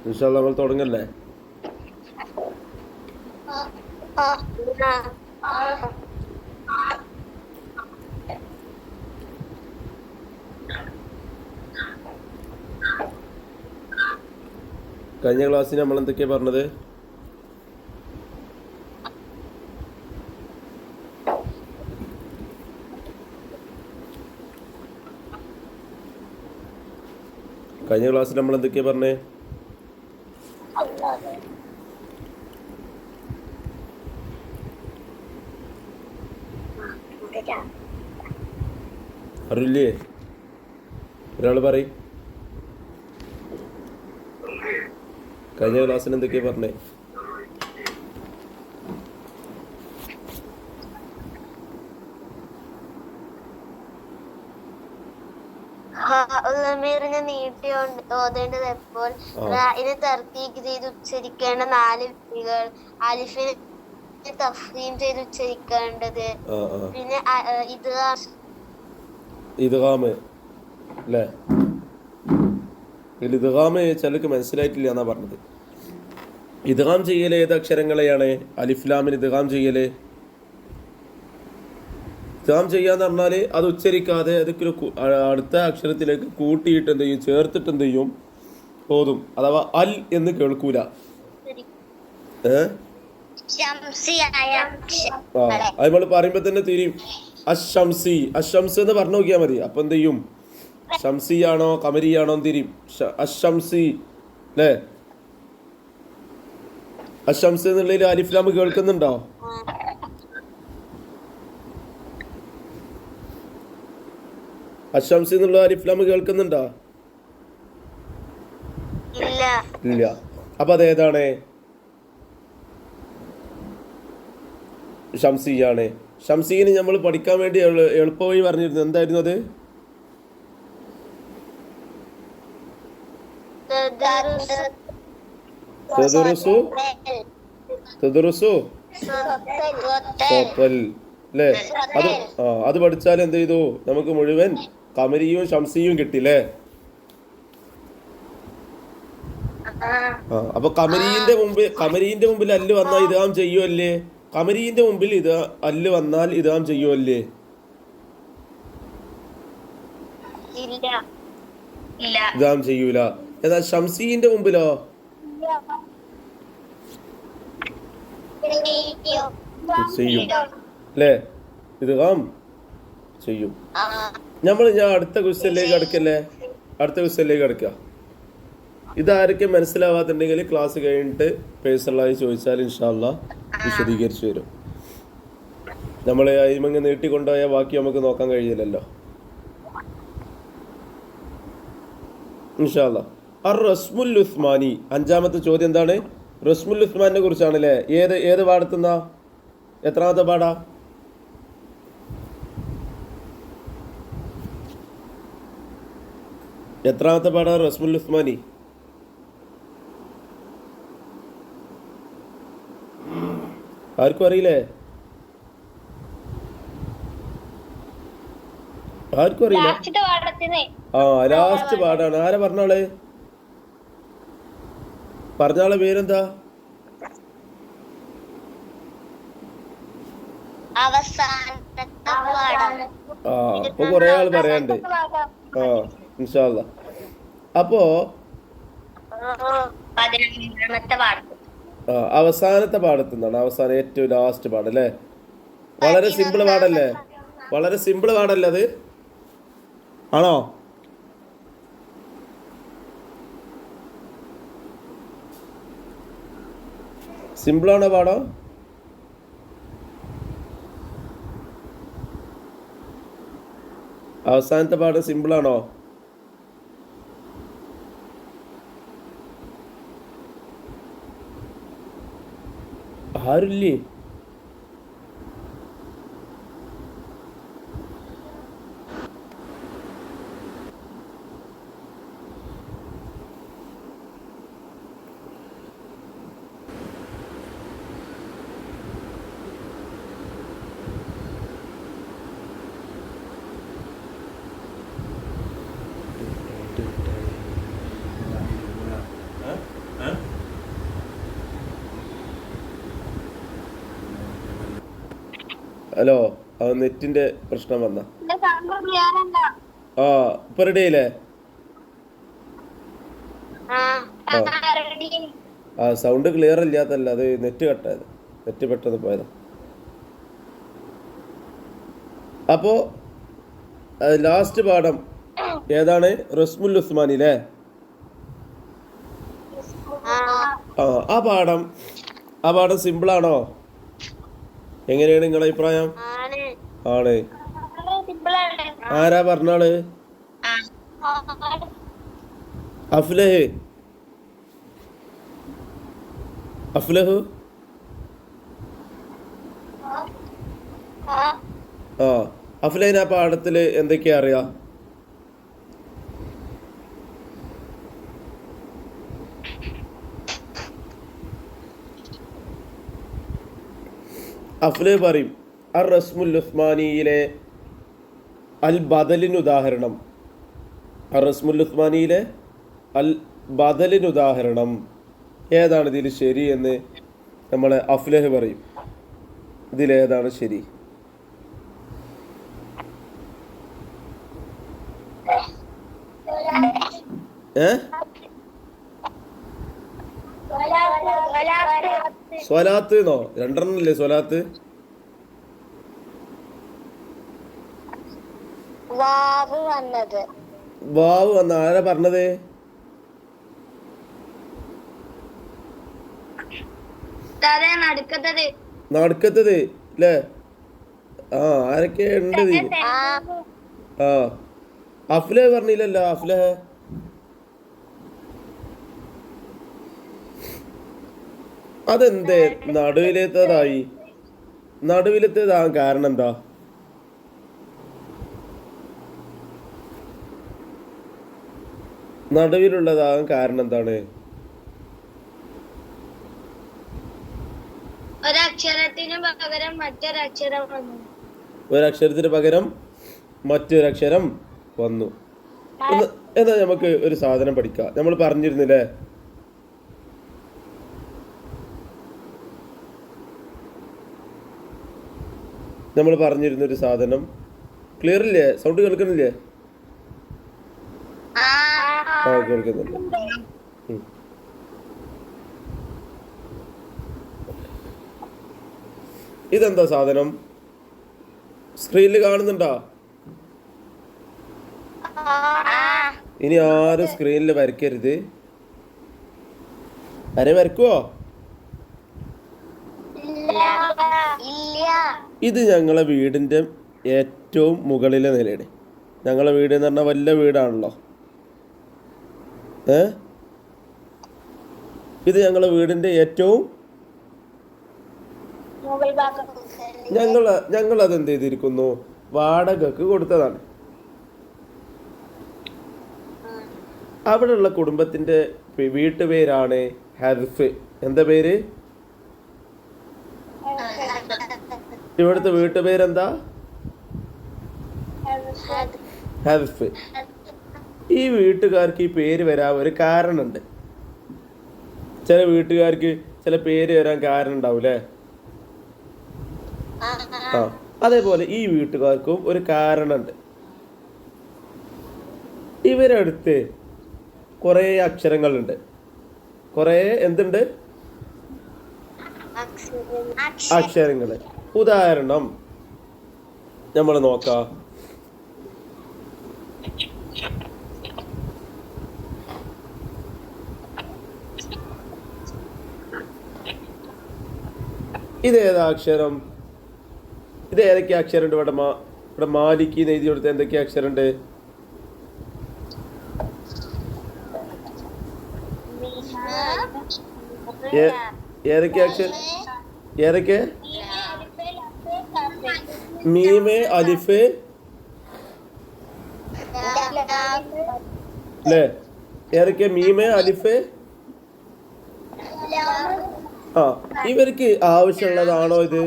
ഇൻഷാ അല്ലാ നമ്മൾ തുടങ്ങല്ലേ? കഴിഞ്ഞ ക്ലാസ്സിൽ നമ്മൾ എന്തൊക്കെയാ പറഞ്ഞത്? കഴിഞ്ഞ ക്ലാസ്സിൽ നമ്മൾ എന്തൊക്കെയാ പറഞ്ഞേ? അറിയില്ലേ? ഒരാൾ പറയും. കഴിഞ്ഞ ക്ലാസ്സിൽ എന്തൊക്കെയാ പറഞ്ഞേ? നീട്ടി ഓതേണ്ടത് എപ്പോൾ? റാഇനെ തർത്തീഖ് ചെയ്ത് ഉച്ചരിക്കേണ്ട 4 വിധികൾ, അലിഫിനെ തഫ്ഖീം ചെയ്ത് ഉച്ചരിക്കേണ്ടത്, പിന്നെ ഇദ്ഗാം അല്ലേ? ഇദ്ഗാം ചിലർക്ക് മനസ്സിലായിട്ടില്ല എന്നാ പറഞ്ഞത്. ഇദ്ഗാം ചെയ്യല് ഏത് അക്ഷരങ്ങളെയാണ്? അലിഫ്ലാമിന് ഇദ്ഗാം ചെയ്യല്. ഇദ്ഗാം ചെയ്യാന്ന് പറഞ്ഞാൽ അത് ഉച്ചരിക്കാതെ അത് അടുത്ത അക്ഷരത്തിലേക്ക് കൂട്ടിയിട്ട് എന്ത് ചെയ്യും? ചേർത്തിട്ട് എന്ത് ചെയ്യും? ഓതും. അഥവാ അൽ എന്ന് കേൾക്കൂല. അത് നമ്മൾ പറയുമ്പോ തന്നെ തിരിയും. അശംസി, അശംസ് എന്ന് പറഞ്ഞു നോക്കിയാൽ മതി. അപ്പൊ എന്ത് ചെയ്യും? ഷംസിയാണോ കമരിയാണോ തിരിയും. അശംസി അല്ലേ? അശംസ് എന്നുള്ളതിൽ അലിഫ്ലാം കേൾക്കുന്നുണ്ടോ? അശംസി എന്നുള്ള അലിഫ്ലാം കേൾക്കുന്നുണ്ടോ? ഇല്ല. അപ്പൊ അതേതാണ്? ഷംസിയാണ്. ഷംസീന് നമ്മൾ പഠിക്കാൻ വേണ്ടി എളുപ്പമായി പറഞ്ഞിരുന്നു. എന്തായിരുന്നു അത്? അല്ലേ? അത് പഠിച്ചാൽ എന്ത് ചെയ്തു? നമുക്ക് മുഴുവൻ കമരിയും ഷംസിയും കിട്ടില്ലേ? അപ്പൊ കമരീന്റെ മുമ്പിൽ അല്ല് വന്നാൽ ഇദ്ഗാം ചെയ്യുമല്ലേ? കമരീന്റെ മുമ്പിൽ ഇത് അല്ല് വന്നാൽ ഇദ്ഗാം ചെയ്യുമല്ലേ? ഇദ്ഗാം ചെയ്യൂല. ഏതാ ഷംസീന്റെ മുമ്പിലോ? ചെയ്യും അല്ലേ? ഇദ്ഗാം ചെയ്യും. ഞാൻ അടുത്ത ക്വസ്റ്റ്യനിലേക്ക് കടക്കല്ലേ? അടുത്ത ക്വസ്റ്റ്യനിലേക്ക് കടക്കുക. ഇതാരൊക്കെ മനസ്സിലാവാത്തുണ്ടെങ്കിൽ ക്ലാസ് കഴിഞ്ഞിട്ട് പേഴ്സണലായി ചോദിച്ചാൽ ഇൻഷാ അല്ലാഹ് വിശദീകരിച്ചു തരും. നമ്മൾ അയിമങ്ങ് നീട്ടിക്കൊണ്ടുപോയ ബാക്കി നമുക്ക് നോക്കാൻ കഴിയില്ലല്ലോ. ഇൻഷാ അല്ലാഹ്. അർ റസ്മുൽ ഉസ്മാനി, അഞ്ചാമത്തെ ചോദ്യം എന്താണ്? റസ്മുൽ ഉസ്മാനെ കുറിച്ചാണല്ലേ? ഏത് പാടത്തുന്ന? എത്രാമത്തെ പാടാ? എത്രാമത്തെ പാടാ റസ്മുൽ ഉസ്മാനി? ആർക്കും അറിയില്ലേ? ആർക്കും അറിയില്ല. ലാസ്റ്റ് പാടാണ്. ആരാ പറഞ്ഞാള്? പറഞ്ഞാളെ പേരെന്താ? അപ്പൊ കൊറേ ആള് പറയാണ്ട്. ഇൻഷാ അല്ലാഹ്. അപ്പോ അവസാനത്തെ പാടത്ത് നിന്നാണ്. അവസാനം ഏറ്റവും ലാസ്റ്റ് പാടല്ലേ? വളരെ സിമ്പിൾ പാടല്ലേ? വളരെ സിമ്പിൾ പാടല്ലേ അത്? ആണോ? സിമ്പിളാണോ പാടം? അവസാനത്തെ പാഠം സിമ്പിളാണോ? ആരില്ലേ? ഹലോ, അത് നെറ്റിന്റെ പ്രശ്നം വന്ന. ആ ഇപ്പൊ റെഡി ആയില്ലേ? ആ സൗണ്ട് ക്ലിയർ ഇല്ലാത്തല്ല, അത് നെറ്റ് കട്ടായത്, നെറ്റ് പെട്ടെന്ന് പോയതാ. അപ്പോ ലാസ്റ്റ് പാഠം ഏതാണ്? റസ്മുൽ ഉസ്മാനി അല്ലേ? ആ പാഠം സിമ്പിളാണോ? എങ്ങനെയാണ് നിങ്ങളുടെ അഭിപ്രായം? ആണ്. ആരാ പറഞ്ഞാള്? അഫ്ലഹ്. അഫ്ലഹു. ആ അഫ്ലഹിന് ആ പാഠത്തില് എന്തൊക്കെയാ അറിയാം? അഫ്ലഹ് പറയും അർ റസ്മുൽ ഉസ്മാനിയിലെ അൽ ബദലിന് ഉദാഹരണം. അർ റസ്മുൽ ഉസ്മാനിയിലെ അൽ ബദലിന് ഉദാഹരണം ഏതാണ് ഇതിൽ ശരി എന്ന് നമ്മളെ അഫ്ലഹ് പറയും. ഇതിലേതാണ് ശരി? സ്വലാത്ത് എന്നോ? രണ്ടെണ്ണല്ലേ സ്വലാത്ത്? വാവ് വന്ന ആരാ പറഞ്ഞത്? നടുക്കത്തത് അല്ലേ? ആ ആരൊക്കെ ഉണ്ട്? ആ അഫ്ലഹ് പറഞ്ഞില്ലല്ലോ. അഫ്ലഹ് അതെന്തേ നടുവിലത്തേതാകാൻ കാരണം എന്താ? നടുവിലുള്ളതാകാൻ കാരണം എന്താണ്? ഒരക്ഷരത്തിന് പകരം മറ്റൊരക്ഷരം വന്നു. എന്നാ നമുക്ക് ഒരു സാധനം പഠിക്കാം. നമ്മൾ പറഞ്ഞിരുന്നില്ലേ, ഒരു സാധനം. ക്ലിയർ ഇല്ലേ? സൗണ്ട് കേൾക്കുന്നില്ലേ? ആ കേൾക്കുന്നുണ്ട്. ഇതെന്താ സാധനം? സ്ക്രീനിൽ കാണുന്നുണ്ടോ? ഇനി ആരും സ്ക്രീനിൽ വരയ്ക്കരുത്. വരയ്ക്കുവോ? ഇത് ഞങ്ങളെ വീടിന്റെ ഏറ്റവും മുകളിലെ നിലയാണ്. ഞങ്ങളെ വീട് എന്ന് പറഞ്ഞാൽ വലിയ വീടാണല്ലോ. ഇത് ഞങ്ങളെ വീടിന്റെ ഏറ്റവും ഞങ്ങൾ അതെന്ത് ചെയ്തിരിക്കുന്നു? വാടകക്ക് കൊടുത്തതാണ്. അവിടെയുള്ള കുടുംബത്തിന്റെ വീട്ടുപേരാണ് ഹർഫ്. എന്താ പേര്? ഇവിടുത്തെ വീട്ടുപേരെന്താ? ഹർഫ്. ഈ വീട്ടുകാർക്ക് ഈ പേര് വരാൻ ഒരു കാരണമുണ്ട്. ചില വീട്ടുകാർക്ക് ചില പേര് വരാൻ കാരണം ഉണ്ടാവൂലേ? ആ അതേപോലെ ഈ വീട്ടുകാർക്കും ഒരു കാരണമുണ്ട്. ഇവരടുത്ത് കുറേ അക്ഷരങ്ങളുണ്ട്. കുറേ എന്തുണ്ട്? അക്ഷരങ്ങള്. ഉദാഹരണം നമ്മൾ നോക്കാം. ഇതേതാ അക്ഷരം? ഇത് ഏതൊക്കെ അക്ഷരമുണ്ട്? ഇവിടെ മാലിക്ക് എഴുതി കൊടുത്ത എന്തൊക്കെ അക്ഷരമുണ്ട്? ഏതൊക്കെ അക്ഷരം? ഏതൊക്കെ? മീമ്, അലിഫ് അല്ലേ? ഏതൊക്കെ? മീമ്, അലിഫ്. ആ ഇവർക്ക് ആവശ്യമുള്ളതാണോ ഇത്?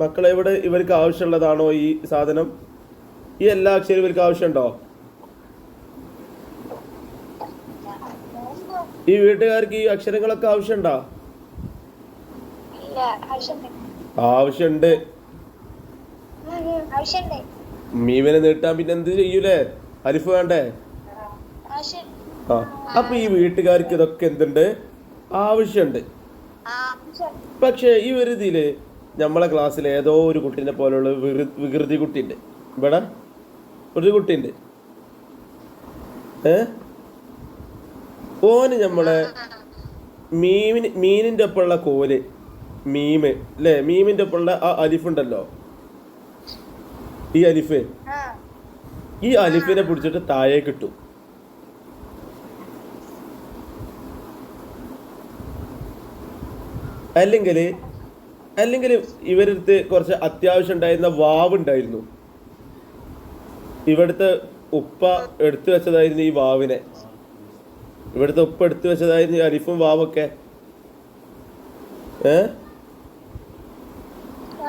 മക്കളെ ഇവിടെ ഇവർക്ക് ആവശ്യമുള്ളതാണോ ഈ സാധനം? ഈ എല്ലാ അക്ഷരം ഇവർക്ക് ആവശ്യമുണ്ടോ? ഈ വീട്ടുകാർക്ക് ഈ അക്ഷരങ്ങളൊക്കെ ആവശ്യമുണ്ടോ? ആവശ്യമുണ്ട്. ആവശ്യമുണ്ട്. മീമിനെ നീട്ടാൻ പിന്നെ എന്ത് ചെയ്യൂലേ? അലിഫ് വേണ്ടേ? ആവശ്യം. ആ അപ്പൊ ഈ വീട്ടുകാർക്ക് ഇതൊക്കെ എന്തുണ്ട്? ആവശ്യമുണ്ട്. പക്ഷെ ഈ ഒരു ഇതില് നമ്മളെ ക്ലാസ്സിൽ ഏതോ ഒരു കുട്ടീനെ പോലുള്ള വികൃതി കുട്ടിയുണ്ട്. ഇവിടെ ഒരു കുട്ടിയുണ്ട്. ഓന് നമ്മളെ മീനിന്റെ ഒപ്പമുള്ള കോല് മീമ് അല്ലേ? മീമിന്റെ ഒപ്പമുള്ള ആ അലിഫ് ഉണ്ടല്ലോ, ഈ അലിഫ്, ഈ അലിഫിനെ പിടിച്ചിട്ട് താഴേക്ക് ഇട്ടു. അല്ലെങ്കിൽ ഇവരടുത്ത് കുറച്ച് അത്യാവശ്യം ഉണ്ടായിരുന്ന വാവ് ഉണ്ടായിരുന്നു. ഇവിടുത്തെ ഉപ്പ എടുത്തു വെച്ചതായിരുന്നു ഈ വാവിനെ. ഇവിടുത്തെ ഉപ്പ എടുത്തു വെച്ചതായിരുന്നു ഈ അലിഫും വാവൊക്കെ.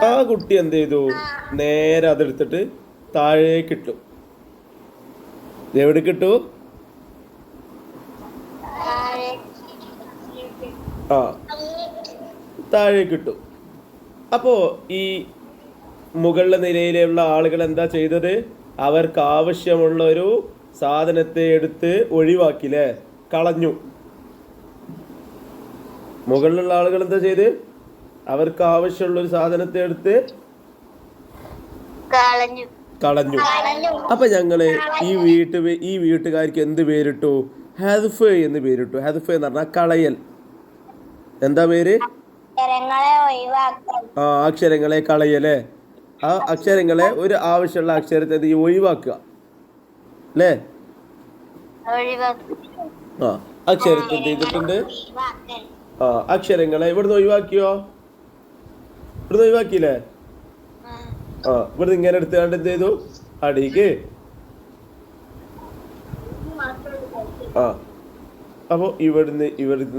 ആ കുട്ടി എന്ത് ചെയ്തു? നേരെ അതെടുത്തിട്ട് താഴേക്ക് ഇട്ടു. എവിടെ കിട്ടു? ആ താഴേക്ക് ഇട്ടു. അപ്പോ ഈ മുകളിലെ നിലയിലുള്ള ആളുകൾ എന്താ ചെയ്തത്? അവർക്ക് ആവശ്യമുള്ള ഒരു സാധനത്തെ എടുത്ത് ഒഴിവാക്കില്ലേ, കളഞ്ഞു. മുകളിലുള്ള ആളുകൾ എന്താ ചെയ്ത്? അവർക്ക് ആവശ്യമുള്ള ഒരു സാധനത്തെ എടുത്ത് കളഞ്ഞു. അപ്പൊ ഞങ്ങള് ഈ വീട്ടുകാർക്ക് എന്ത് പേരിട്ടു? ഹദ്ഫ് എന്ന് പേരിട്ടു. ഹദ്ഫ് എന്ന് പറഞ്ഞാൽ കളയൽ. എന്താ പേര്? ആ അക്ഷരങ്ങളെ കളയല്ലേ. ആ അക്ഷരങ്ങളെ ഒരു ആവശ്യമുള്ള അക്ഷരത്തെ ഒഴിവാക്കുക അല്ലേ? ആ അക്ഷരത്തെ എന്ത് ചെയ്തിട്ടുണ്ട്? ആ അക്ഷരങ്ങളെ ഇവിടുന്ന് ഒഴിവാക്കിയോ? ഇവിടുന്ന് ഒഴിവാക്കിയില്ലേ? ആ ഇവിടുന്ന് ഇങ്ങനെ എടുത്തുകൊണ്ട് എന്ത് ചെയ്തു? അടിക്ക്. ആ അപ്പൊ ഇവിടുന്ന്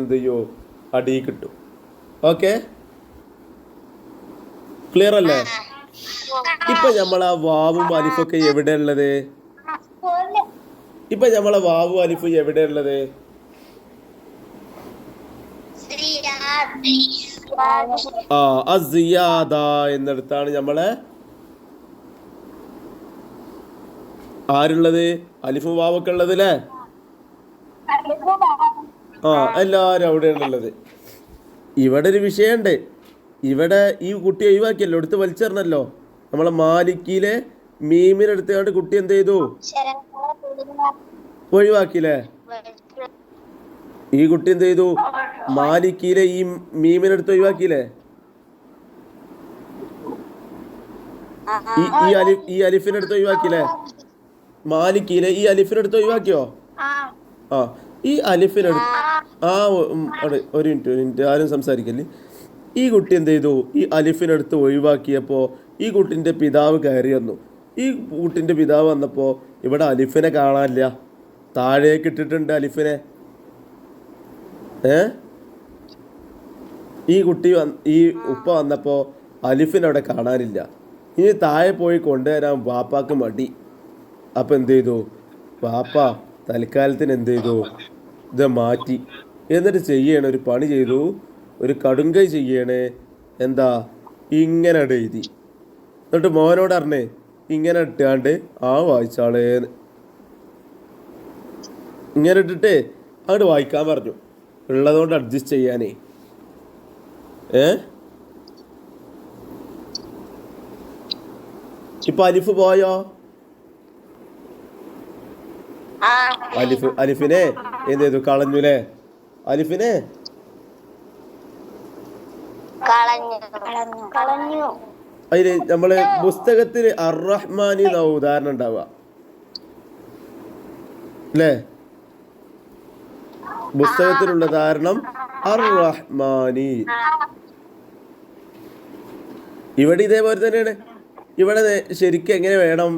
എന്ത് ചെയ്യോ? അടി കിട്ടും. ഓക്കെ, ക്ലിയർ അല്ലേ? ഇപ്പൊ നമ്മളെ വാവും അലിഫൊക്കെ എവിടെ ഉള്ളത്? ഇപ്പൊ നമ്മളെ വാവും അലിഫും എവിടെ ഉള്ളത്? ആ അസിയാദ എന്നിടത്താണ് നമ്മളെ ആരുള്ളത്? അലിഫും വാവൊക്കെ ഉള്ളത് അല്ലേ? ആ എല്ലാരും അവിടെയാണുള്ളത്. ഇവിടെ ഒരു വിഷയമുണ്ട്. ഇവിടെ ഈ കുട്ടി ഒഴിവാക്കിയല്ലോ, എടുത്ത് വലിച്ചെറിഞ്ഞല്ലോ. നമ്മളെ മാലിക്കിയിലെ മീമിനെടുത്തുകൊണ്ട് കുട്ടി എന്ത് ചെയ്തു? ഒഴിവാക്കിയില്ലേ? ഈ കുട്ടി എന്ത് ചെയ്തു? മാലിക്കിയിലെ ഈ മീമിനെടുത്ത് ഒഴിവാക്കിയില്ലേ? ഈ അലിഫിനെടുത്ത് ഒഴിവാക്കിയില്ലേ? മാലിക്കിയിലെ ഈ അലിഫിനെടുത്ത് ഒഴിവാക്കിയോ? ആ ഈ അലിഫിനെടുത്ത് ഒരു മിനിറ്റ് ആരും സംസാരിക്കല്ലേ. ഈ കുട്ടി എന്ത് ചെയ്തു? ഈ അലിഫിനെടുത്ത് ഒഴിവാക്കിയപ്പോൾ ഈ കുട്ടിൻ്റെ പിതാവ് കയറി വന്നു. ഈ കുട്ടിൻ്റെ പിതാവ് വന്നപ്പോൾ ഇവിടെ അലിഫിനെ കാണാനില്ല, താഴേക്ക് ഇട്ടിട്ടുണ്ട് അലിഫിനെ. ഈ ഉപ്പ വന്നപ്പോൾ അലിഫിനവിടെ കാണാനില്ല. ഇനി താഴെ പോയി കൊണ്ടുവരാൻ വാപ്പാക്ക് മടി. അപ്പം എന്ത് ചെയ്തു? വാപ്പ തൽക്കാലത്തിന് എന്ത് ചെയ്തു? ഇത് മാറ്റി. എന്നിട്ട് ചെയ്യണ ഒരു പണി ചെയ്തു, ഒരു കടുങ്കൈ ചെയ്യണേ. എന്താ? ഇങ്ങനെ എഴുതി. എന്നിട്ട് മോനോട് അറിഞ്ഞേ ഇങ്ങനെ ഇട്ടാണ്ട് വായിച്ചാളേന്ന്. ഇങ്ങനെ ഇട്ടിട്ട് അങ്ങോട്ട് വായിക്കാൻ പറഞ്ഞു, ഉള്ളതുകൊണ്ട് അഡ്ജസ്റ്റ് ചെയ്യാനേ. ഇപ്പൊ അലിഫ് പോയോ? അലിഫിനെ എന്ത് ചെയ്തു? കളഞ്ഞുല്ലേ? അലിഫിനെ അതില് നമ്മള് പുസ്തകത്തിന് അർ-റഹ്മാനി എന്ന ഉദാഹരണം ഉണ്ടാവുക അല്ലേ? പുസ്തകത്തിലുള്ള ഉദാഹരണം അർ-റഹ്മാനി. ഇവിടെ ഇതേപോലെ തന്നെയാണ്. ഇവിടെ ശരിക്കും എങ്ങനെ വേണം?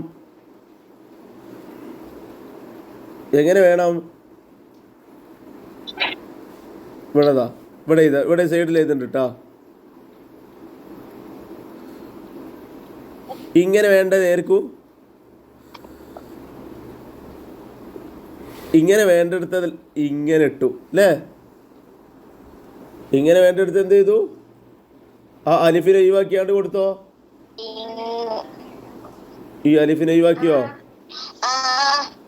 ഇവിടെ സൈഡിൽ എഴുതുന്നുണ്ട് കേട്ടോ. ഇങ്ങനെ വേണ്ടതായിരിക്കും. ഇങ്ങനെ വേണ്ടെടുത്ത ഇങ്ങനെ ഇട്ടു അല്ലേ? ഇങ്ങനെ വേണ്ടെടുത്ത് എന്ത് ചെയ്തു? ആ അലിഫിനെ ഒഴിവാക്കിയാണ്ട് കൊടുത്തോ. ഈ അലിഫിനെ ഒഴിവാക്കിയോ?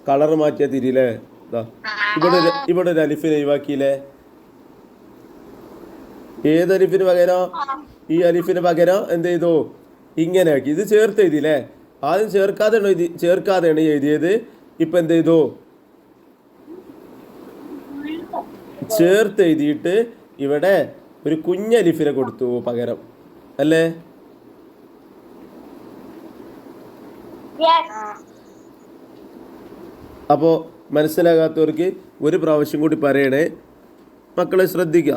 കളർ മാറ്റിയാ തിരിയില്ലേ? ഇവിടെ ഒരു അലിഫിനെ ഒഴിവാക്കിയില്ലേ? ഏത് അലിഫിന് പകരം? ഈ അലിഫിന് പകരം എന്ത് ചെയ്തു? ഇങ്ങനെ ആക്കി. ഇത് ചേർത്ത് എഴുതിയില്ലേ? ആദ്യം ചേർക്കാതെയാണ് എഴുതിയത്. ഇപ്പം എന്ത് ചെയ്തു? ചേർത്ത് എഴുതിയിട്ട് ഇവിടെ ഒരു കുഞ്ഞലിഫിനെ കൊടുത്തു പകരം, അല്ലേ? അപ്പോൾ മനസ്സിലാകാത്തവർക്ക് ഒരു പ്രാവശ്യം കൂടി പറയണേ. മക്കളെ ശ്രദ്ധിക്കുക.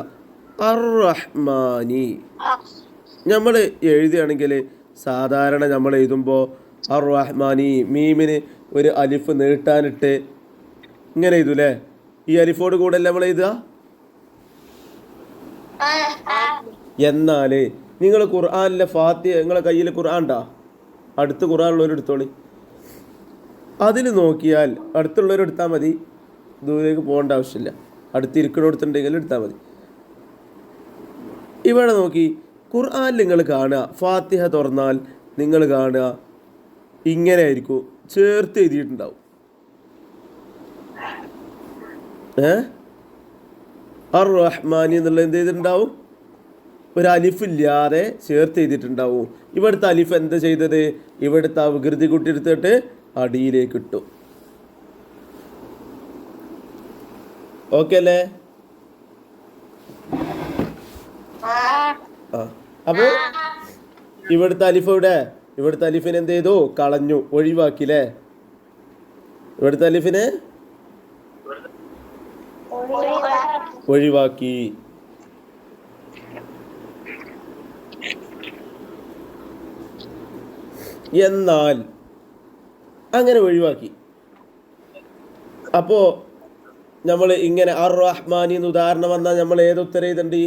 അർ-റഹ്മാനി നമ്മൾ എഴുതുകയാണെങ്കിൽ സാധാരണ നമ്മൾ എഴുതുമ്പോൾ അർ-റഹ്മാനി മീമിന് ഒരു അലിഫ് നീട്ടാനിട്ട് ഇങ്ങനെ എഴുതൂലേ? ഈ അലിഫോട് കൂടെ നമ്മൾ എഴുതുക. എന്നാൽ നിങ്ങൾ ഖുർആനിലെ ഫാത്തിഹ, നിങ്ങളെ കയ്യിൽ ഖുർആൻ ഉണ്ടോ? അടുത്ത് ഖുർആനുള്ളവർ എടുത്തോളി. അതിൽ നോക്കിയാൽ അടുത്തുള്ളവർ എടുത്താൽ മതി, ദൂരേക്ക് പോകേണ്ട ആവശ്യമില്ല. അടുത്തിരിക്കണോടത്തുണ്ടെങ്കിൽ എടുത്താൽ മതി. ഇവിടെ നോക്കി ഖുർആനിൽ നിങ്ങൾ കാണുക, ഫാത്തിഹ തുറന്നാൽ നിങ്ങൾ കാണുക ഇങ്ങനെ ആയിരിക്കും, ചേർത്ത് എഴുതിയിട്ടുണ്ടാവും. അർ-റഹ്മാനി എന്നുള്ള എന്ത് ചെയ്തിട്ടുണ്ടാവും? ഒരു അലിഫില്ലാതെ ചേർത്ത് എഴുതിയിട്ടുണ്ടാവും. ഇവിടുത്തെ അലിഫ് എന്താ ചെയ്തത്? ഇവിടുത്തെ വികൃതി കുട്ടി എടുത്തിട്ട് അടിയിലേക്ക് ഇട്ടു. ഓക്കെ അല്ലേ? അപ്പോൾ ഇവിടുത്തെ അലിഫ് ഇവിടുത്തെ അലിഫിനെ എന്ത് ചെയ്തു? കളഞ്ഞു, ഒഴിവാക്കില്ലേ? ഇവിടുത്തെ അലിഫിനെ ഒഴിവാക്കി. എന്നാൽ അങ്ങനെ ഒഴിവാക്കി. അപ്പോൾ നമ്മൾ ഇങ്ങനെ അർ-റഹ്മാനി എന്ന് ഉദാഹരണം വന്നാൽ നമ്മൾ ഏതുത്തരം എഴുതണ്ടി?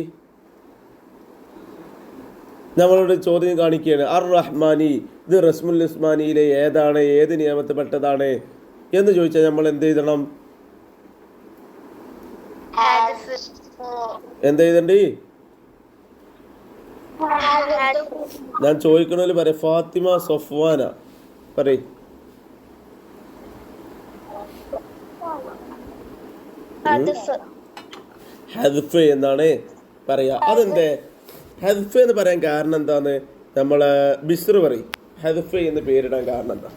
നമ്മളോട് ചോദ്യം കാണിക്കുകയാണ്. അർ-റഹ്മാനി ഇത് റസ്മുൽ ഉസ്മാനിയിലെ ഏതാണ്, ഏത് നിയമത്തിൽ പെട്ടതാണ് എന്ന് ചോദിച്ചാൽ നമ്മൾ എന്ത് എഴുതണം? എന്ത് എഴുതണ്ടി? ഞാൻ ചോദിക്കണോല് പറയാം. ഫാത്തിമ സൊഫ്വാന പറയ്. ഹദ്ഫ് എന്നാണ് പറയാ. അതെന്തേ ഹദ്ഫ് എന്ന് പറയാൻ കാരണം എന്താന്ന് നമ്മളെ ബിസ്ർ പറയും. ഹദ്ഫ് എന്ന് പേരിടാൻ കാരണം എന്താ?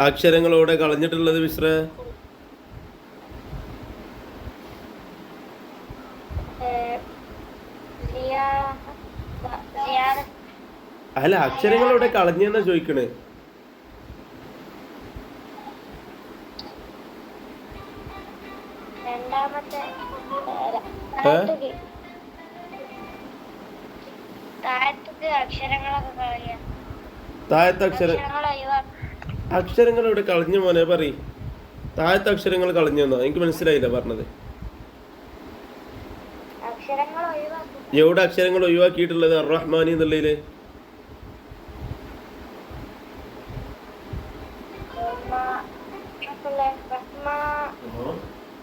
അക്ഷരങ്ങളോടെ കളഞ്ഞിട്ടുള്ളത് ബിസ്ര? അല്ല, അക്ഷരങ്ങളോടെ കളഞ്ഞെന്നാ ചോദിക്കണേ. താഴത്തെ അക്ഷരങ്ങൾ ഇവിടെ കളഞ്ഞു മോനെ പറയും. താഴത്തെ അക്ഷരങ്ങൾ കളഞ്ഞെന്നോ? എനിക്ക് മനസ്സിലായില്ല പറഞ്ഞത്. എവിടെ അക്ഷരങ്ങൾ ഒഴിവാക്കിയിട്ടുള്ളത്? അർ-റഹ്മാനി എന്നുള്ളതില്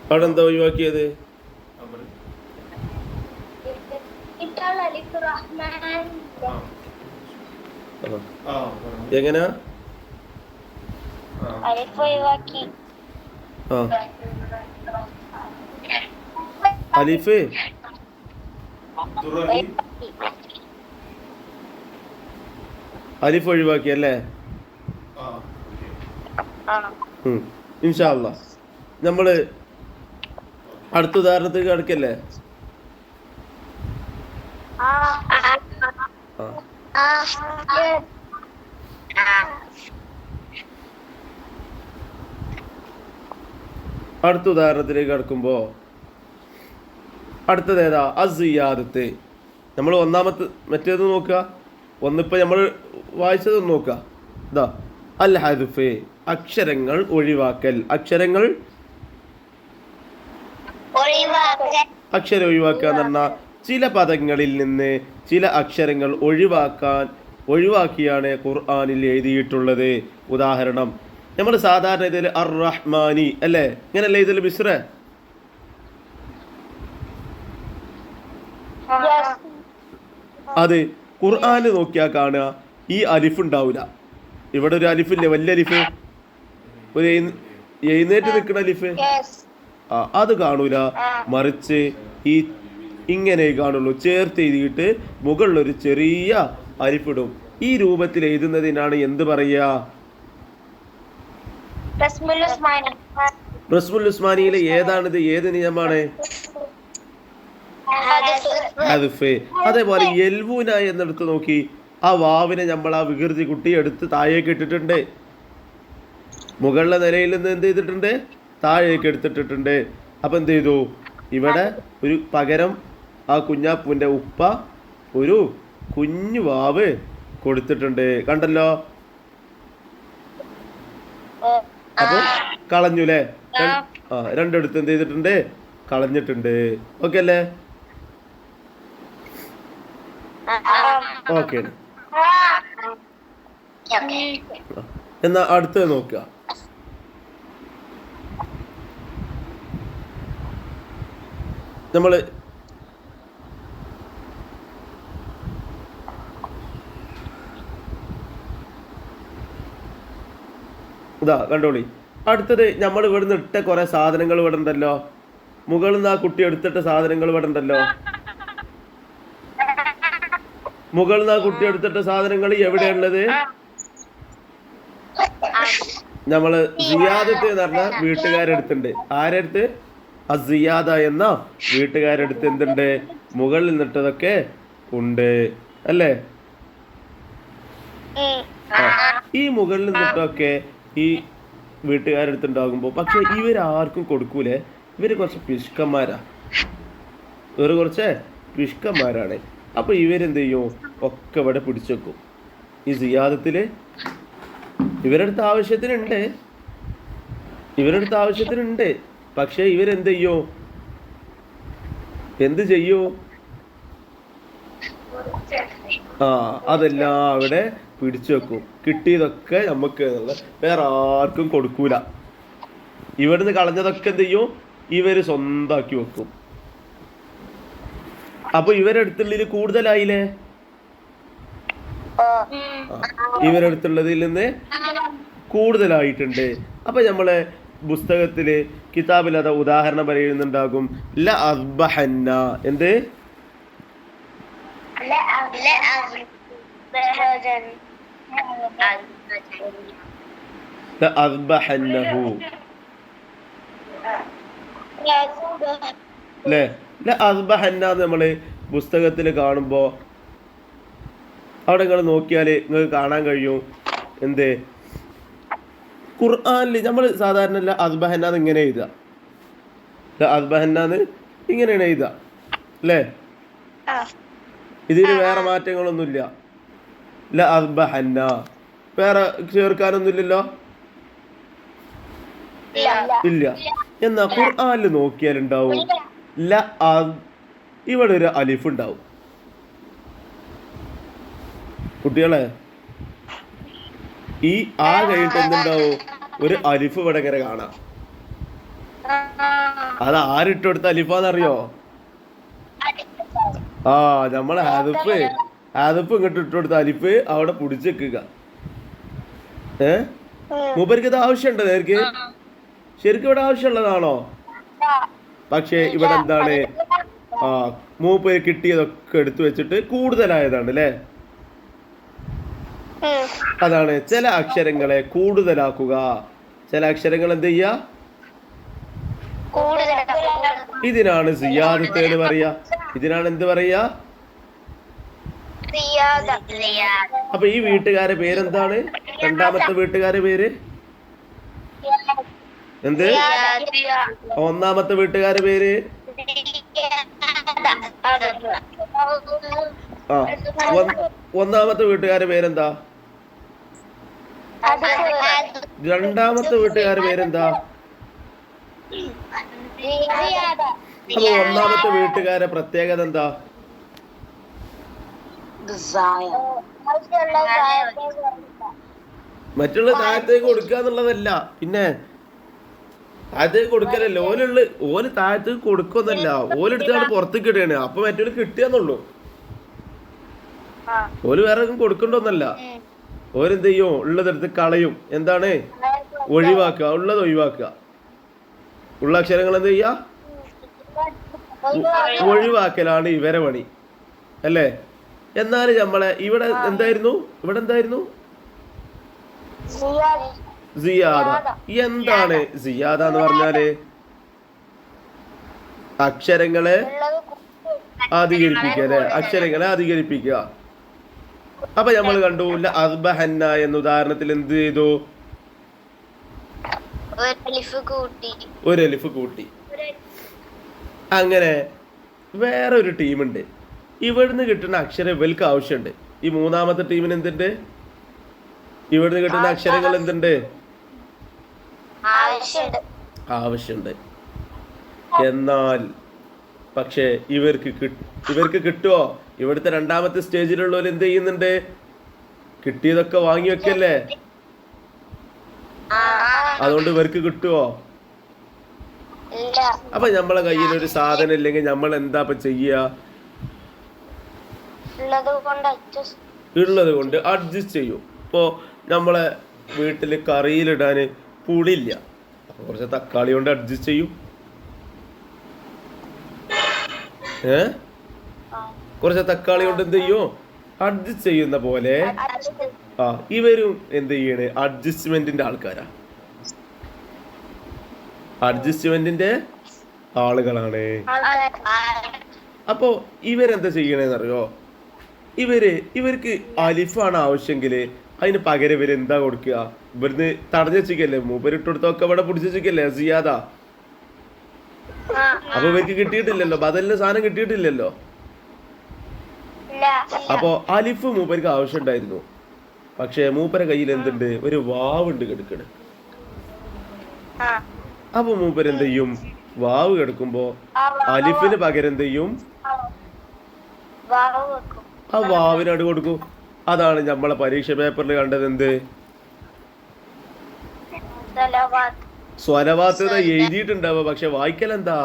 അവിടെ എന്താ ഒഴിവാക്കിയത്? എങ്ങനാ? അലിഫ് അലിഫ് ഒഴിവാക്കി അല്ലേ? ഇൻഷാ അല്ലാഹ് നമ്മള് അടുത്ത ഉദാഹരണത്തേക്ക് കിടക്കല്ലേ? അടുത്ത ഉദാഹരണത്തിലേക്ക് കിടക്കുമ്പോ അടുത്തത് ഏതാ? അസിയാദത്ത്. നമ്മൾ ഒന്നാമത്തെ മറ്റേത് നോക്കുക. ഒന്നിപ്പോൾ നമ്മൾ വായിച്ചത് നോക്കുക. ഇതാ അൽ ഹദ്ഫ്, അക്ഷരങ്ങൾ ഒഴിവാക്കൽ. അക്ഷരം ഒഴിവാക്കുക എന്ന് പറഞ്ഞാൽ ചില പദങ്ങളിൽ നിന്ന് ചില അക്ഷരങ്ങൾ ഒഴിവാക്കിയാണ് ഖുർആനിൽ എഴുതിയിട്ടുള്ളത്. ഉദാഹരണം നമ്മൾ സാധാരണ ഇതിൽ അർ റഹ്മാനി അല്ലേ, ഇങ്ങനല്ലേ ഇതിൽ മിശ്ര? അത് ഖുർആനിൽ നോക്കിയാൽ കാണുക ഈ അലിഫ് ഉണ്ടാവില്ല. ഇവിടെ ഒരു അലിഫില്ലേ, വലിയ അലിഫ്, ഒരു എഴുന്നേറ്റ് നിൽക്കുന്ന അലിഫ്, അത് കാണൂല. മറിച്ച് ഈ ഇങ്ങനെ കാണുള്ളൂ, ചേർത്ത് എഴുതിയിട്ട് മുകളിലൊരു ചെറിയ അലിഫിടും. ഈ രൂപത്തിൽ എഴുതുന്നതിനാണ് എന്ത് പറയുക? റസ്മുൽ ഉസ്മാനിയിലെ ഏതാണിത്, ഏത് നിയമമാണ്? ഹദ്ഫ്. അതേപോലെ യൽവൂന എന്നെടുത്ത് നോക്കി, ആ വാവിനെ നമ്മൾ ആ വികൃതി കുട്ടി എടുത്ത് താഴേക്ക് ഇട്ടിട്ടുണ്ട്. മുകളിലെ നിലയിൽ നിന്ന് എന്ത് ചെയ്തിട്ടുണ്ട്? താഴേക്ക് എടുത്തിട്ടിട്ടുണ്ട്. അപ്പൊ എന്ത് ചെയ്തു? ഇവിടെ ഒരു പകരം ആ കുഞ്ഞാപ്പൂന്റെ ഉപ്പ ഒരു കുഞ്ഞു വാവ് കൊടുത്തിട്ടുണ്ട്, കണ്ടല്ലോ. അപ്പൊ കളഞ്ഞുല്ലേ? രണ്ടിടത്ത് എന്ത് ചെയ്തിട്ടുണ്ട്? കളഞ്ഞിട്ടുണ്ട്. ഓക്കെ അല്ലേ? ഓക്കെ. എന്നാ അടുത്തത് നോക്കുക. നമ്മള് ഇതാ കണ്ടോളി. അടുത്തത് നമ്മൾ ഇവിടുന്ന് ഇട്ട കുറെ സാധനങ്ങൾ ഇവിടെ ഉണ്ടല്ലോ. മുകളിൽ നിന്ന് ആ കുട്ടി എടുത്തിട്ട സാധനങ്ങൾ ഇവിടെ ഉണ്ടല്ലോ. മുകളിൽ നിന്ന് ആ കുട്ടി എടുത്തിട്ട സാധനങ്ങൾ എവിടെയുള്ളത്? നമ്മള് സിയാദത്ത് എന്ന് പറഞ്ഞ വീട്ടുകാരെടുത്തുണ്ട്. ആരെടുത്ത്? അസിയാദ എന്ന വീട്ടുകാരെടുത്ത് എന്തുണ്ട്? മുകളിൽ നിന്നിട്ടതൊക്കെ ഉണ്ട് അല്ലേ? ഈ മുകളിൽ നിന്നിട്ടൊക്കെ ഈ വീട്ടുകാരെടുത്തുണ്ടാകുമ്പോ പക്ഷെ ഇവരാർക്കും കൊടുക്കൂലേ? ഇവര് കുറച്ച് പിഷ്കന്മാരാ, ഇവര് കുറച്ച് പിഷ്കന്മാരാണ്. അപ്പൊ ഇവരെന്ത് ചെയ്യും? ഒക്കെ ഇവിടെ പിടിച്ചു വെക്കും. ഈ സിയാദത്തില് ഇവരടുത്ത് ആവശ്യത്തിനുണ്ട്, പക്ഷെ ഇവരെന്ത് ചെയ്യോ? എന്ത് ചെയ്യൂ? അതെല്ലാം അവിടെ പിടിച്ചു വെക്കും. കിട്ടിയതൊക്കെ നമുക്ക് വേറെ ആർക്കും കൊടുക്കൂല. ഇവിടുന്ന് കളഞ്ഞതൊക്കെ എന്ത് ചെയ്യും? ഇവര് സ്വന്താക്കി വെക്കും. അപ്പൊ ഇവരെടുത്തുള്ളതിൽ കൂടുതലായില്ലേ? ഇവരെടുത്തുള്ളതിൽ നിന്ന് കൂടുതലായിട്ടുണ്ട്. അപ്പൊ നമ്മളെ പുസ്തകത്തില് കിതാബിൽ അത് ഉദാഹരണം പറയുന്നുണ്ടാകും. ല അസ്ബഹന്ന. എന്ത്? ല അസ്ബഹന്നഹു അല്ലേ? ല അസ്ബഹന്ന നമ്മള് പുസ്തകത്തിൽ കാണുമ്പോ അവിടെ നിങ്ങൾ നോക്കിയാൽ നിങ്ങൾക്ക് കാണാൻ കഴിയും. എന്ത്? ഖുർആനിൽ നമ്മൾ സാധാരണ ല അസ്ബഹന്നാന്ന് ഇങ്ങനെ എഴുതുക, ല അസ്ബഹന്നാന്ന് ഇങ്ങനെയാണ് എഴുതുക അല്ലേ? ഇതിന് വേറെ മാറ്റങ്ങളൊന്നുമില്ല. ല അസ്ബഹന്ന വേറെ ചേർക്കാനൊന്നുമില്ലല്ലോ, ഇല്ല. എന്നാ ഖുർആനിൽ നോക്കിയാലുണ്ടാവും ല ഇവിടെ ഒരു അലിഫ് ഉണ്ടാവും. കുട്ടികളെ, ഈ ആ കഴിഞ്ഞിട്ട് എന്തുണ്ടാവും? ഒരു അലിഫ് ഇവിടെ ഇങ്ങനെ കാണാം. അത് ആരിട്ട് കൊടുത്ത അലിഫാന്നറിയോ? നമ്മളെ ഹാദിഫ് ഇങ്ങോട്ട് ഇട്ട് കൊടുത്ത അലിഫ് അവിടെ പിടിച്ചെക്കുക. മൂപ്പർക്ക് ഇത് ആവശ്യമുണ്ടോ? നേർക്ക് ശരിക്കും ഇവിടെ ആവശ്യമുള്ളതാണോ? പക്ഷെ ഇവിടെ എന്താണ്? മൂപ്പര് കിട്ടിയതൊക്കെ എടുത്തു വെച്ചിട്ട് കൂടുതലായതാണ് അല്ലേ? അതാണ് ചില അക്ഷരങ്ങളെ കൂടുതലാക്കുക. ചില അക്ഷരങ്ങൾ എന്ത് ചെയ്യാ? ഇതിനാണ് സിയാദത്ത് എന്ന് പറയാ. ഇതിനാണ് എന്ത് പറയാ? അപ്പൊ ഈ വീട്ടുകാരെ പേരെന്താണ്? രണ്ടാമത്തെ വീട്ടുകാരെ പേര് എന്ത്? ഒന്നാമത്തെ വീട്ടുകാരെ പേര് ഒന്നാമത്തെ വീട്ടുകാരെ പേരെന്താ? രണ്ടാമത്തെ വീട്ടുകാരെ പേരെന്താ? അപ്പൊ ഒന്നാമത്തെ വീട്ടുകാരെ പ്രത്യേകത എന്താ? മറ്റുള്ള താഴത്തേക്ക് കൊടുക്കുക എന്നുള്ളതല്ല. പിന്നെ താഴത്തേക്ക് കൊടുക്കലല്ലോ, ഓല് താഴത്തേക്ക് കൊടുക്കൊന്നല്ല, ഓലെടുത്താണ് പുറത്തേക്ക് ഇടുകയാണ്. അപ്പൊ മറ്റൊരു കിട്ടിയെന്നുള്ളൂ. ഓല് വേറെ കൊടുക്കണ്ടോന്നല്ല. ഓരെന്ത് ചെയ്യും? ഉള്ളതെടുത്ത് കളയും. എന്താണ്? ഒഴിവാക്കുക. ഉള്ളത് ഒഴിവാക്കുക. ഉള്ള അക്ഷരങ്ങൾ എന്ത് ചെയ്യാ? ഒഴിവാക്കലാണ് ഇവരെ പണി അല്ലേ? എന്നാൽ നമ്മളെ ഇവിടെ എന്തായിരുന്നു? സിയാദ. എന്താണ് സിയാദ എന്ന് പറഞ്ഞാല്? അക്ഷരങ്ങളെ അധികരിപ്പിക്കുക അല്ലെ? അക്ഷരങ്ങളെ അധികരിപ്പിക്കുക. അപ്പൊ നമ്മൾ കണ്ടു അസ്ബഹന്ന എന്ന ഉദാഹരണത്തിൽ എന്ത് ചെയ്തു? ഒരു അലിഫ് കൂട്ടി. അങ്ങനെ വേറൊരു ടീമുണ്ട്. ഇവിടുന്ന് കിട്ടുന്ന അക്ഷരം ഇവർക്ക് ആവശ്യമുണ്ട്. ഈ മൂന്നാമത്തെ ടീമിന് എന്തുണ്ട്? ഇവിടുന്ന് കിട്ടുന്ന അക്ഷരങ്ങൾ എന്തുണ്ട്? ആവശ്യമുണ്ട്. എന്നാൽ പക്ഷേ ഇവർക്ക് കിട്ടുമോ? ഇവിടുത്തെ രണ്ടാമത്തെ സ്റ്റേജിലുള്ളവർ എന്ത് ചെയ്യുന്നുണ്ട്? കിട്ടിയതൊക്കെ വാങ്ങി വെക്കല്ലേ? അതുകൊണ്ട് ഇവർക്ക് കിട്ടുമോ? അപ്പൊ നമ്മളെ കയ്യിൽ ഒരു സാധനം ഇല്ലെങ്കിൽ നമ്മൾ എന്താ ഇപ്പൊ ചെയ്യുക? ഉള്ളത് കൊണ്ട് അഡ്ജസ്റ്റ് ചെയ്യും. ഇപ്പോ നമ്മളെ വീട്ടില് കറിയിലിടാന് പുളിയില്ല, അപ്പൊ കുറച്ച് തക്കാളി കൊണ്ട് അഡ്ജസ്റ്റ് ചെയ്യും. കുറച്ച് തക്കാളി കൊണ്ട് എന്ത് ചെയ്യും? അഡ്ജസ്റ്റ് ചെയ്യുന്ന പോലെ ഇവരും എന്ത് ചെയ്യണേ? അഡ്ജസ്റ്റ്മെന്റിന്റെ ആൾക്കാരാ, അഡ്ജസ്റ്റ്മെന്റിന്റെ ആളുകളാണ്. അപ്പോ ഇവരെന്താ ചെയ്യണേന്നറിയോ? ഇവർക്ക് അലിഫാണ് ആവശ്യമെങ്കില് അതിന് പകരം ഇവരെന്താ കൊടുക്കുക? ഇവിടുന്ന് തടഞ്ഞു വെച്ചിക്കല്ലേ, മൂപ്പരിട്ട് കൊടുത്തൊക്കെ ഇവിടെ പിടിച്ചു വെച്ചിക്കല്ലേ സിയാദ. അപ്പൊ ഇവർക്ക് കിട്ടിയിട്ടില്ലല്ലോ, ബദലിന് സാധനം കിട്ടിയിട്ടില്ലല്ലോ. അപ്പൊ അലിഫ് മൂപ്പർക്ക് ആവശ്യം ഉണ്ടായിരുന്നു. പക്ഷെ മൂപ്പര കയ്യിൽ എന്തുണ്ട്? ഒരു വാവുണ്ട് കിടക്കണ്. അപ്പൊ മൂപ്പര് എന്ത് ചെയ്യും? വാവ് കിടക്കുമ്പോ അലിഫിന് പകരം എന്ത് ചെയ്യും? ആ വാവിനട് കൊടുക്കും. അതാണ് നമ്മളെ പരീക്ഷ പേപ്പറിൽ കണ്ടത്. എന്ത്? സ്വലവാത്ത് എഴുതിയിട്ടുണ്ടാവുക, പക്ഷെ വായിക്കലെന്താ?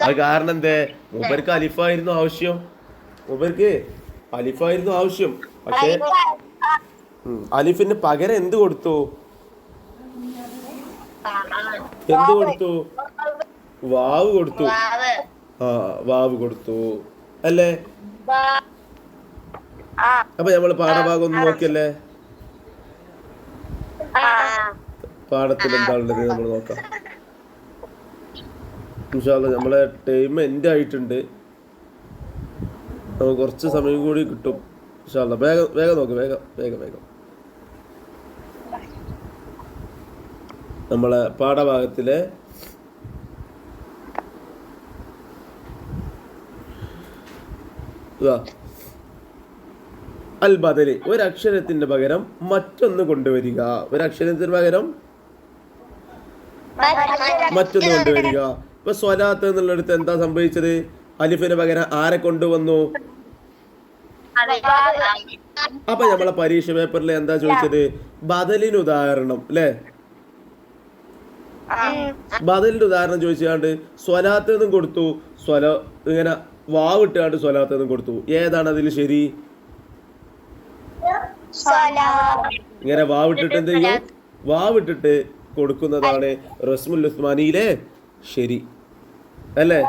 അത് കാരണം എന്തേ? മൂപ്പർക്ക് അലിഫായിരുന്നു ആവശ്യം. പക്ഷെ അലിഫിന് പകരം എന്ത് കൊടുത്തു? വാവ് കൊടുത്തു. വാവ് കൊടുത്തു അല്ലേ? അപ്പൊ നമ്മള് പാഠഭാഗം ഒന്ന് നോക്കിയല്ലേ? പാഠത്തിൽ എന്താണുള്ളത് നമ്മൾ നോക്കാം. ഇൻഷാ അല്ലാഹ് നമ്മളെ ടൈം എൻഡ് ആയിട്ടുണ്ട്. നമുക്ക് കുറച്ച് സമയം കൂടി കിട്ടും ഇൻഷാ അല്ലാഹ്. വേഗം നോക്ക്, വേഗം. നമ്മളെ പാഠഭാഗത്തിലെ അൽ ബദല്, ഒരക്ഷരത്തിന്റെ പകരം മറ്റൊന്ന് കൊണ്ടുവരിക. ഒരക്ഷരത്തിന് പകരം മറ്റൊന്ന് കൊണ്ടുവരിക. ഇപ്പൊ സ്വലാത്ത് എന്നുള്ളടത്ത് എന്താ സംഭവിച്ചത്? അലിഫിന് പകരം ആരെ കൊണ്ടുവന്നു? അപ്പൊ നമ്മളെ പരീക്ഷ പേപ്പറിൽ എന്താ ചോദിച്ചത്? ബദലിന് ഉദാഹരണം അല്ലെ? ബദലിന്റെ ഉദാഹരണം ചോദിച്ചാണ്ട് സ്വലാത്ത് എന്നും കൊടുത്തു, ഇങ്ങനെ വാവിട്ടാണ്ട് സ്വലാത്ത് എന്നും കൊടുത്തു. ഏതാണ് അതിൽ ശരി? ഇങ്ങനെ വാവിട്ടിട്ട് എന്ത് ചെയ്യും? വാവിട്ടിട്ട് കൊടുക്കുന്നതാണ് റസ്മുൽ ഉസ്മാനിയിലെ ശരി അല്ലേ?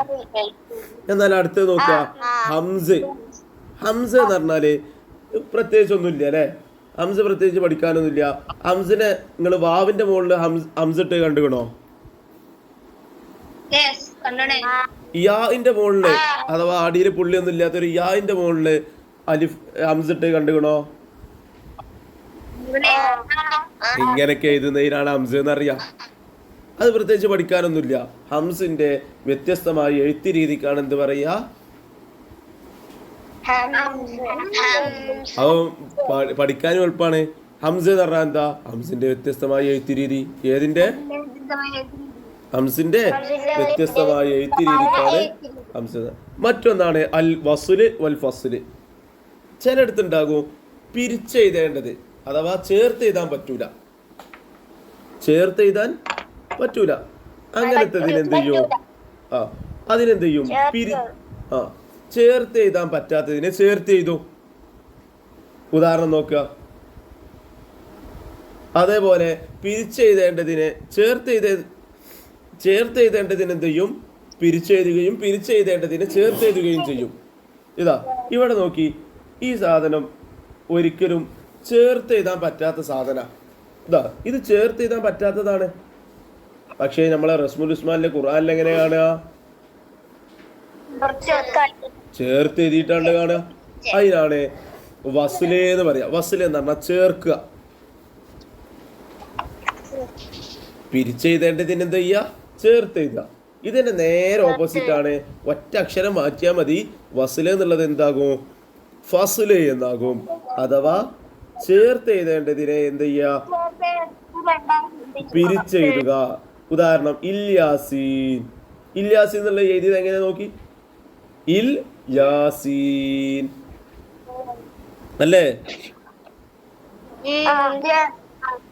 എന്നാൽ അടുത്ത് നോക്കുക, ഹംസ് എന്ന് പറഞ്ഞാല് പ്രത്യേകിച്ച് ഒന്നുമില്ല അല്ലെ? ഹംസ് പ്രത്യേകിച്ച് പഠിക്കാനൊന്നുമില്ല. ഹംസിനെ നിങ്ങൾ വാവിന്റെ മുകളിൽ ഹംസ് ഇട്ട് കണ്ടുകണോ? യാന്റെ മുകളില്, അഥവാ അടിയിൽ പുള്ളിയൊന്നും ഇല്ലാത്തൊരു യാന്റെ മുകളില് അലിഫ് ഹംസ് ഇട്ട് കണ്ടുകണോ? ഇങ്ങനെയൊക്കെ എഴുതുന്നതിനാണ് ഹംസ് എന്നറിയാം. അത് പ്രത്യേകിച്ച് പഠിക്കാനൊന്നുമില്ല. ഹംസിന്റെ വ്യത്യസ്തമായ എഴുത്ത് രീതിക്കാണ് എന്ത് പറയാ? അപ്പൊ പഠിക്കാനും എളുപ്പമാണ്. ഹംസ എന്ന് പറഞ്ഞാൽ എന്താ? ഹംസിന്റെ വ്യത്യസ്തമായ എഴുത്ത് രീതി. ഏതിന്റെ? ഹംസിന്റെ വ്യത്യസ്തമായ എഴുത്ത് രീതിക്കാണ് ഹംസ. മറ്റൊന്നാണ് അൽ വസ്ല് വൽ ഫസ്ല്. ചിലയിടത്തുണ്ടാകും പിരിച്ചെഴുതേണ്ടത് അഥവാ ചേർത്ത് എഴുതാൻ പറ്റൂല. ചേർത്ത് എഴുതാൻ പറ്റൂല. അങ്ങനത്തെ എന്ത് ചെയ്യും? ആ അതിനെന്ത് ചെയ്യും? ആ ചേർത്ത് എഴുതാൻ പറ്റാത്തതിനെ ചേർത്ത് എഴുതും. ഉദാഹരണം നോക്കുക. അതേപോലെ പിരിച്ചെഴുതേണ്ടതിനെ ചേർത്ത് എഴുതേണ്ടതിന് എന്ത് ചെയ്യും? പിരിച്ചെഴുതുകയും പിരിച്ചെഴുതേണ്ടതിനെ ചേർത്ത് എഴുതുകയും ചെയ്യും. ഇതാ ഇവിടെ നോക്കി, ഈ സാധനം ഒരിക്കലും ചേർത്ത് എഴുതാൻ പറ്റാത്ത സാധന. ഇതാ ഇത് ചേർത്ത് എഴുതാൻ പറ്റാത്തതാണ്. പക്ഷേ നമ്മളെ റസ്മുൽ ഉസ്മാനിലെ ഖുർആനിൽ എങ്ങനെ കാണുക? ചേർത്ത് എഴുതിയിട്ടാണ് കാണുക. അതിനാണ് വസ്ല് എന്ന് പറയാ. വസ്ല് എന്ന് പറഞ്ഞാൽ ചേർക്കുക. പിരിച്ചെഴുതേണ്ടതിന് എന്ത് ചെയ്യുക? ചേർത്ത് എഴുതുക. ഇതിന്റെ നേരെ ഓപ്പോസിറ്റ് ആണ്. ഒറ്റ അക്ഷരം മാറ്റിയാൽ മതി. വസ്ല് എന്നുള്ളത് എന്താകും? ഫസ്ല് എന്നാകും. അഥവാ ചേർത്ത് എഴുതേണ്ടതിനെ എന്ത് ചെയ്യുക? പിരിച്ചെഴുതുക. ഉദാഹരണം ഇല്യാസീൻ. ഇല്യാസീൻ എന്നുള്ളത് എഴുതിയത് എങ്ങനെ നോക്കി? ഇൽ യാസീൻ അല്ലേ?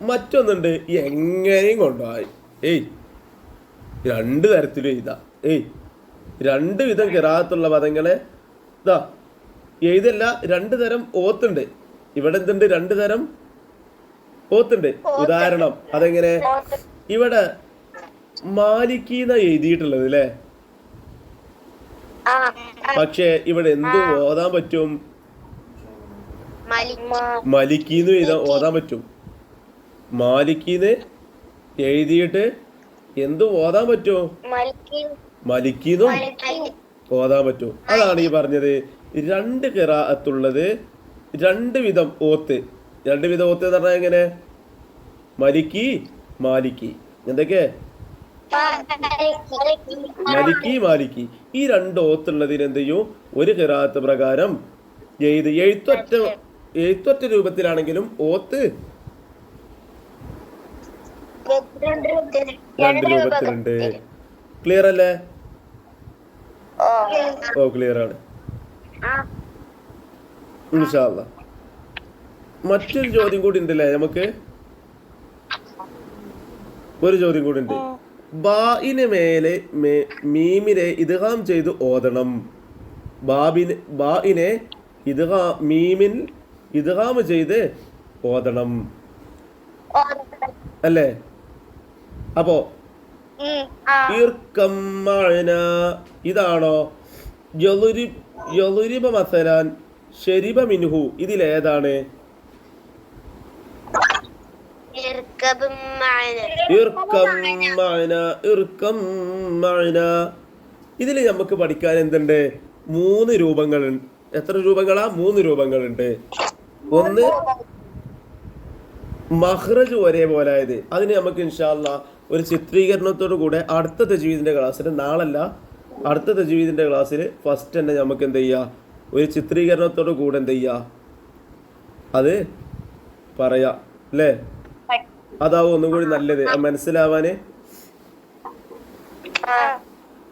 മറ്റൊന്നുണ്ട് എങ്ങനെയും കൊണ്ടുപോയി. രണ്ട് തരത്തിലും എഴുതാം. രണ്ട് വിധം കിറാത്തുള്ള പദങ്ങളെ ഇതാ എഴുതല്ല. രണ്ട് തരം ഓത്തുണ്ട്. ഇവിടെ എന്തുണ്ട്? രണ്ട് തരം ഓത്തുണ്ട്. ഉദാഹരണം അതെങ്ങനെ? ഇവിടെ മാലിക്കീന്ന എഴുതിയിട്ടുള്ളത് അല്ലേ? പക്ഷെ ഇവിടെ എന്ത് ഓതാൻ പറ്റും? മലിക്കീന്ന് ഓതാൻ പറ്റും. മാലിക്കീന്ന് എഴുതിയിട്ട് എന്ത് ഓതാൻ പറ്റുമോ? മലിക്കീന്നും ഓതാൻ പറ്റും. അതാണ് ഈ പറഞ്ഞത്. രണ്ട് ഖിറാഅത്തുള്ളത് രണ്ട് വിധം ഓത്ത്. രണ്ട് വിധം ഓത്ത് എന്ന് പറഞ്ഞാൽ എങ്ങനെ? മലിക്കി മാലിക്കി. എന്തൊക്കെ? മലിക്കി മാലിക്കി. ഈ രണ്ട് ഓത്തുള്ളതിന് എന്ത് ചെയ്യും? ഒരു ഖിറാഅത്ത് പ്രകാരം എഴുത്തൊറ്റ രൂപത്തിലാണെങ്കിലും ഓത്ത് രണ്ട് രൂപത്തിലുണ്ട്. ക്ലിയർ അല്ലേ? ഓ ക്ലിയർ ആണ്. ഇൻഷാ അല്ലാഹ്. മറ്റൊരു ചോദ്യം കൂടി ഉണ്ടല്ലേ നമുക്ക്? ഒരു ചോദ്യം കൂടി ഉണ്ട്. ബാഇന് മേലെ മീമിനെ ഇദ്ഗാം ചെയ്ത് ഓതണം. ബാഇനെ മീമിൻ ഇദ്ഗാം ചെയ്ത് ഓതണം അല്ലേ? അപ്പോ ഇതാണോ? യളുരിബ മസലാൻ ശരിബ മിൻഹു. ഇതിലേതാണ്? ഇതിൽ നമുക്ക് പഠിക്കാൻ എന്തുണ്ട്? 3 രൂപങ്ങളുണ്ട്. എത്ര രൂപങ്ങളാ? 3 രൂപങ്ങളുണ്ട്. ഒന്ന് മഖ്റജ് ഒരേപോലായത്. അതിന് നമുക്ക് ഇൻഷാ അല്ലാഹ് ഒരു ചിത്രീകരണത്തോടു കൂടെ അടുത്ത തജ്വീദിന്റെ ക്ലാസ്സിൽ, നാളല്ല അടുത്ത തജ്വീദിന്റെ ക്ലാസ്സിൽ ഫസ്റ്റ് തന്നെ നമുക്ക് എന്ത് ചെയ്യാം? ഒരു ചിത്രീകരണത്തോടു കൂടെ എന്ത് ചെയ്യാ? അത് പറയാം അല്ലേ? അതാവും ഒന്നും കൂടി നല്ലത് മനസ്സിലാവാന്.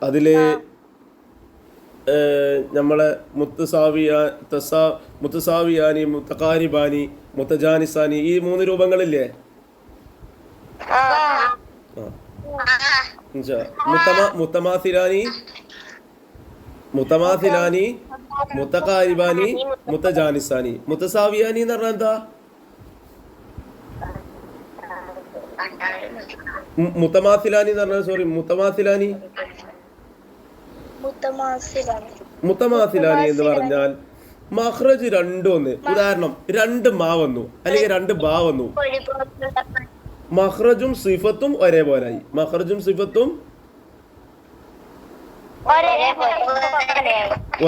അതില് നമ്മളെ മുത്തസാവിയാനി, മുത്തഖാരിബാനി, മുത്തജാനിസാനി, ഈ 3 രൂപങ്ങളില്ലേ? മുത്തമാസിലാനി, മുത്തഖാരിബാനി, മുത്തജാനിസാനി. മുത്തസാവിയാനി എന്ന് പറഞ്ഞാൽ എന്താ? മുത്തമാസിലാനി എന്ന് പറഞ്ഞാൽ മുത്തമാസിലാനി എന്ന് പറഞ്ഞാൽ മഖ്റജ് രണ്ടും ഒന്ന്. ഉദാഹരണം 2 മാ വന്നു അല്ലെങ്കിൽ 2 ബാ വന്നു. മഖ്റജും സിഫത്തും ഒരേപോലായി. മഖ്റജും സിഫത്തും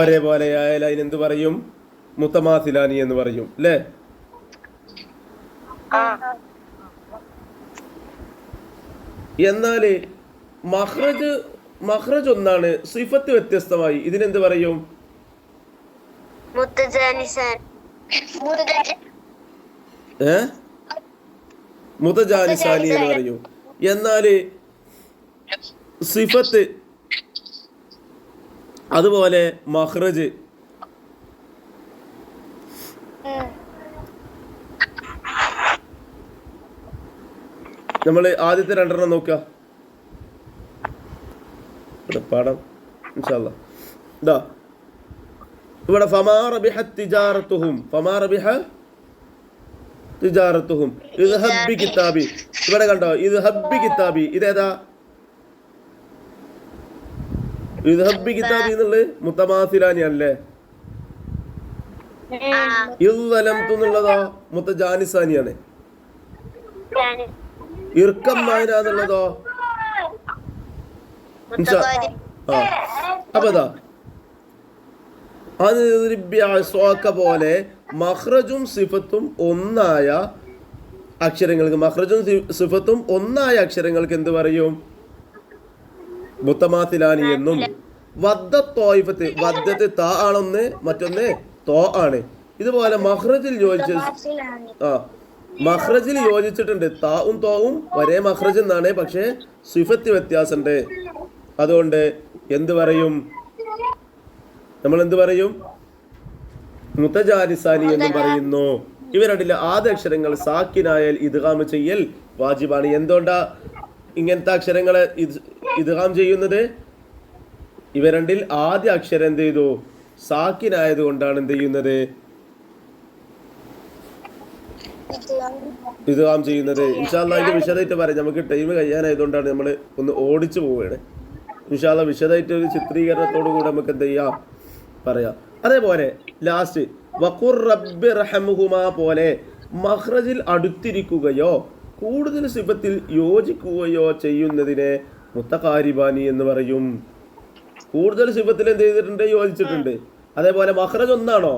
ഒരേപോലെയായാൽ അതിനെന്ത് പറയും? മുത്തമാസിലാനി എന്ന് പറയും അല്ലേ? എന്നാല് മഖ്റജ് ഒന്നാണ്, സിഫത്ത് വ്യത്യസ്തമായി. ഇതിനെന്ത് പറയും? മുതജാനിസാനി എന്ന് പറയും. എന്നാല് സിഫത്ത് അതുപോലെ മഖ്റജ് നമ്മൾ ആദ്യത്തെ രണ്ടെണ്ണം നോക്കുക. പാഠം ഇൻഷാ അല്ലാഹ്. ഇതാ ഇവിടെ ഫമാ റബിഹത് തിജാറത്തുഹും, ഫമാ റബിഹത് തിജാറത്തുഹും ഇദ്ഹബ് ബി കിതാബി. ഇവിടെ കണ്ടോ ഇദ്ഹബ് ബി കിതാബി, ഇതേതാ? ഇദ്ഹബ് ബി കിതാബി എന്നുള്ളത് മുത്തമാസിലാനി അല്ലേ? ഇദ്ലംതു എന്നുള്ളതോ മുത്തജാനിസാനിയാണ്. ഇർക്കം മായന എന്നുള്ളതോ അപ്പൊ ഇതാ പോലെ മഖ്റജും സിഫത്തും ഒന്നായ അക്ഷരങ്ങൾക്ക്, മഖ്റജും സിഫത്തും ഒന്നായ അക്ഷരങ്ങൾക്ക് എന്ത് പറയും? മുത്തമാത്തിലാനി എന്നും. വദ്ദത്തോയിഫത്ത്, വദ്ദത്ത് താ ആണൊന്ന്, മറ്റൊന്ന് തോ ആണ്. ഇതുപോലെ മഖ്റജിൽ യോജിച്ച് മഖ്റജിൽ യോജിച്ചിട്ടുണ്ട്. താവും തോവും ഒരേ മഖ്റജ് എന്നാണ്, പക്ഷേ സിഫത്ത് വ്യത്യാസമുണ്ട്. അതുകൊണ്ട് എന്ത് പറയും? നമ്മൾ എന്ത് പറയും? മുത്തജാനിസാനി എന്ന് പറയുന്നു. ഇവരണ്ടില്ല ആദ്യ അക്ഷരങ്ങൾ സാക്കിനായാൽ ഇദ്ഗാം ചെയ്യൽ വാജിബാണ്. എന്തുകൊണ്ടാ ഇങ്ങനത്തെ അക്ഷരങ്ങളെ ഇദ്ഗാം ചെയ്യുന്നത്? ഇവ രണ്ടിൽ ആദ്യ അക്ഷരം എന്ത് ചെയ്തു? സാക്കിനായത് കൊണ്ടാണ് എന്ത് ചെയ്യുന്നത്? ഇദ്ഗാം ചെയ്യുന്നത്. ഇൻഷാ അല്ലാഹ് അതിന്റെ വിശദമായിട്ട് പറയാം. നമുക്ക് ടൈം കഴിയാനായതുകൊണ്ടാണ് നമ്മൾ ഒന്ന് ഓടിച്ചു പോവുകയാണ്. ഇൻഷാ അല്ലാഹ് വിശദമായിട്ട് ഒരു ചിത്രീകരണത്തോടു കൂടെ നമുക്ക് എന്ത് ചെയ്യാം, പറയാം. അതേപോലെ ലാസ്റ്റ് വഖുർ റബ്ബി റഹ്മുഹുമാ പോലെ മഖ്റജിൽ അടുത്തിരിക്കുകയോ കൂടുതൽ സിഫത്തിൽ യോജിക്കുകയോ ചെയ്യുന്നതിനെ മുത്തഖാരിബാനി എന്ന് പറയും. കൂടുതൽ സിഫത്തിൽ എന്ത് ചെയ്തിട്ടുണ്ട്? യോജിച്ചിട്ടുണ്ട്. അതേപോലെ മഖ്റജ് ഒന്നാണോ?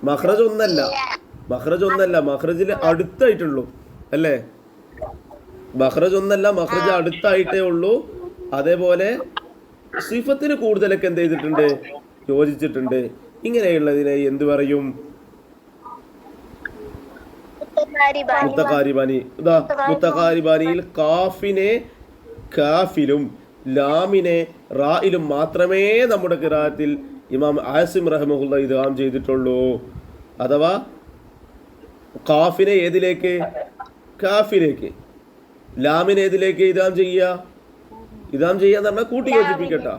മഖ്റജ് ഒന്നല്ല, മഖ്റജ് ഒന്നല്ല, മഖ്റജിൽ അടുത്തായിട്ടുള്ളൂ അല്ലേ? മഖ്റജ് ഒന്നല്ല, മഖ്റജ് അടുത്തായിട്ടേ ഉള്ളൂ. അതേപോലെ സിഫത്തിന് കൂടുതലൊക്കെ എന്ത് ചെയ്തിട്ടുണ്ട്? യോജിച്ചിട്ടുണ്ട്. ഇങ്ങനെയുള്ളതിനെ എന്ത് പറയും? മുത്തഖാരിബാനി. ഇതാ മുത്തഖാരിബാനിയിൽ കാഫിനെ കാഫിലും ലാമിനെ റായിലും മാത്രമേ നമ്മുടെ ഖിറാഅത്തിൽ ഇമാം ആസിം റഹ്മഹുല്ലാഹ് ഇദ്ഗാം ചെയ്തിട്ടുള്ളൂ. അഥവാ കാഫിനെ ഏതിലേക്ക്? കാഫിലേക്ക്. ലാമിനെ ഏതിലേക്ക് ഇദ്ഗാം ചെയ്യുക? ഇദ്ഗാം ചെയ്യാന്ന് പറഞ്ഞാൽ കൂട്ടി യോജിപ്പിക്കട്ടാ.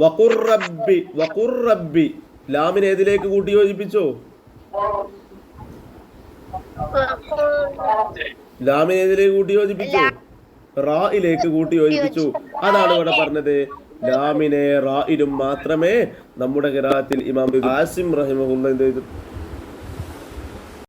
വഖുർ റബ്ബി, വഖുർ റബ്ബി ലാമിനെ ഏതിലേക്ക് കൂട്ടി യോജിപ്പിച്ചോ? ലാമിനെ ഏതിലേക്ക് കൂട്ടി യോജിപ്പിച്ചു? റായിലേക്ക് കൂട്ടി യോജിപ്പിച്ചു. അതാണ് ഇവിടെ പറഞ്ഞത്. ലാമിനെ റായിലും മാത്രമേ നമ്മുടെ ഖിറാഅത്തിൽ ഇമാം ആസിം റഹിമഹുല്ലാഹ് എന്ത് ചെയ്തു?